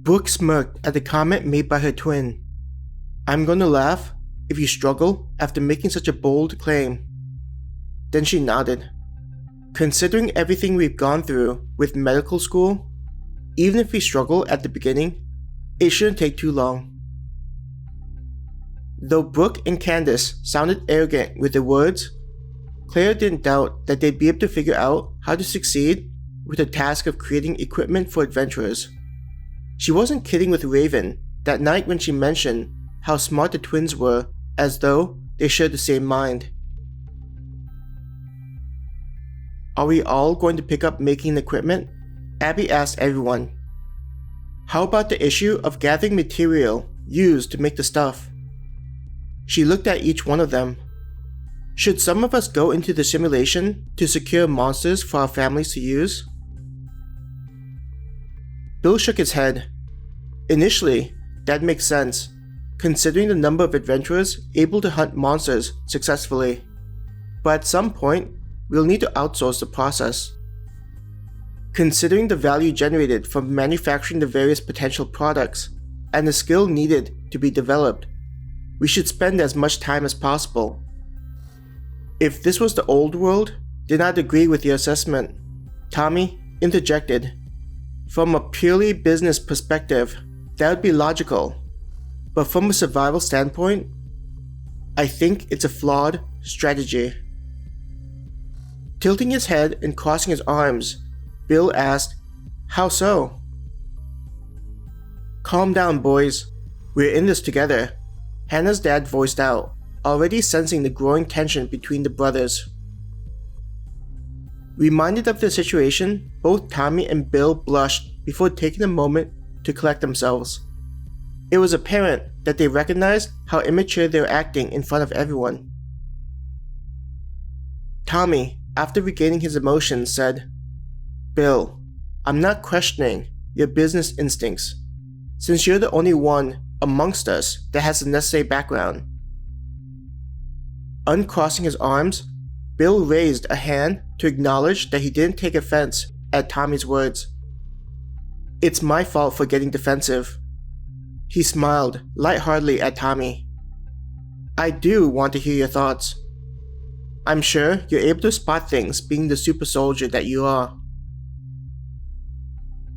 Brooke smirked at the comment made by her twin. I'm gonna laugh if you struggle after making such a bold claim. Then she nodded. Considering everything we've gone through with medical school, even if we struggle at the beginning, it shouldn't take too long. Though Brooke and Candace sounded arrogant with their words, Claire didn't doubt that they'd be able to figure out how to succeed with the task of creating equipment for adventurers. She wasn't kidding with Raven that night when she mentioned how smart the twins were, as though they shared the same mind. Are we all going to pick up making equipment? Abby asked everyone. How about the issue of gathering material used to make the stuff? She looked at each one of them. Should some of us go into the simulation to secure monsters for our families to use? Bill shook his head. Initially, that makes sense, considering the number of adventurers able to hunt monsters successfully. But at some point, we'll need to outsource the process. Considering the value generated from manufacturing the various potential products, and the skill needed to be developed, we should spend as much time as possible. If this was the old world, then I'd agree with your assessment. Tommy interjected. From a purely business perspective, that would be logical. But from a survival standpoint, I think it's a flawed strategy. Tilting his head and crossing his arms, Bill asked, How so? Calm down, boys. We're in this together, Hannah's dad voiced out, already sensing the growing tension between the brothers. Reminded of the situation, both Tommy and Bill blushed before taking a moment to collect themselves. It was apparent that they recognized how immature they were acting in front of everyone. Tommy, after regaining his emotions, said, Bill, I'm not questioning your business instincts, since you're the only one amongst us that has the necessary background. Uncrossing his arms, Bill raised a hand to acknowledge that he didn't take offense at Tommy's words. It's my fault for getting defensive. He smiled lightheartedly at Tommy. I do want to hear your thoughts. I'm sure you're able to spot things being the super soldier that you are.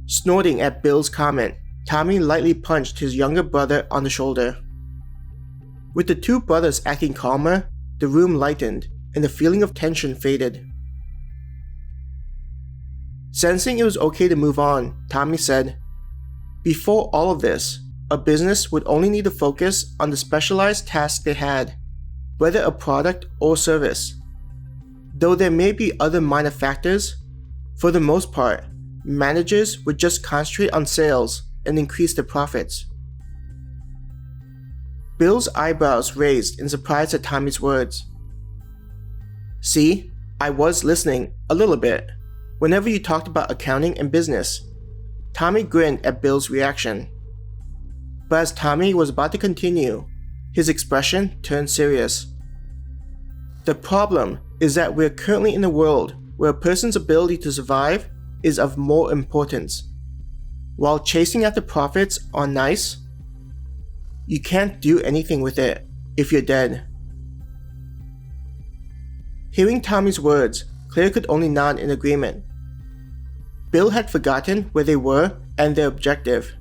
Snorting at Bill's comment, Tommy lightly punched his younger brother on the shoulder. With the two brothers acting calmer, the room lightened and the feeling of tension faded. Sensing it was okay to move on, Tommy said, Before all of this, a business would only need to focus on the specialized task they had, whether a product or service. Though there may be other minor factors, for the most part, managers would just concentrate on sales and increase their profits. Bill's eyebrows raised in surprise at Tommy's words. See, I was listening a little bit whenever you talked about accounting and business. Tommy grinned at Bill's reaction. But as Tommy was about to continue, his expression turned serious. The problem is that we're currently in a world where a person's ability to survive is of more importance. While chasing after profits are nice, you can't do anything with it if you're dead. Hearing Tommy's words, Claire could only nod in agreement. Bill had forgotten where they were and their objective.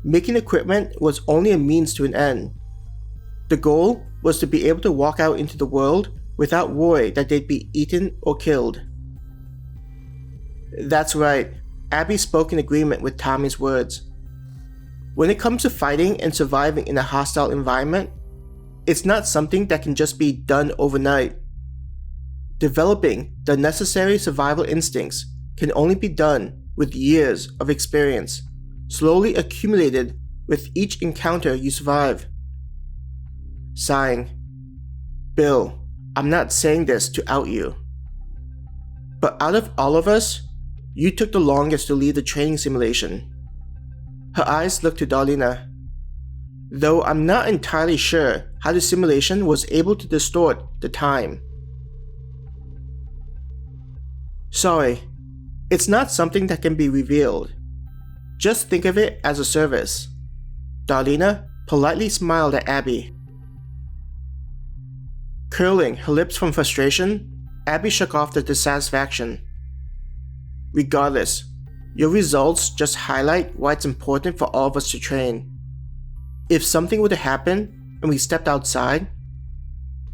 Making equipment was only a means to an end. The goal was to be able to walk out into the world without worry that they'd be eaten or killed. That's right, Abby spoke in agreement with Tommy's words. When it comes to fighting and surviving in a hostile environment, it's not something that can just be done overnight. Developing the necessary survival instincts can only be done with years of experience, slowly accumulated with each encounter you survive. Sighing, Bill, I'm not saying this to out you, but out of all of us, you took the longest to leave the training simulation. Her eyes looked to Darlena. Though I'm not entirely sure how the simulation was able to distort the time. Sorry, it's not something that can be revealed. Just think of it as a service. Darlena politely smiled at Abby. Curling her lips from frustration, Abby shook off the dissatisfaction. Regardless, your results just highlight why it's important for all of us to train. If something were to happen and we stepped outside,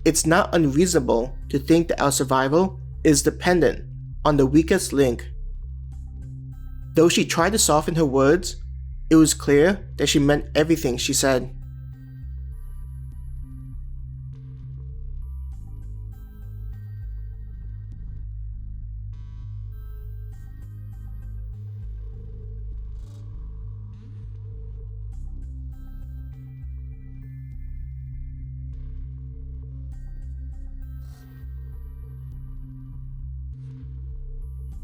it's not unreasonable to think that our survival is dependent on the weakest link. Though she tried to soften her words, it was clear that she meant everything she said.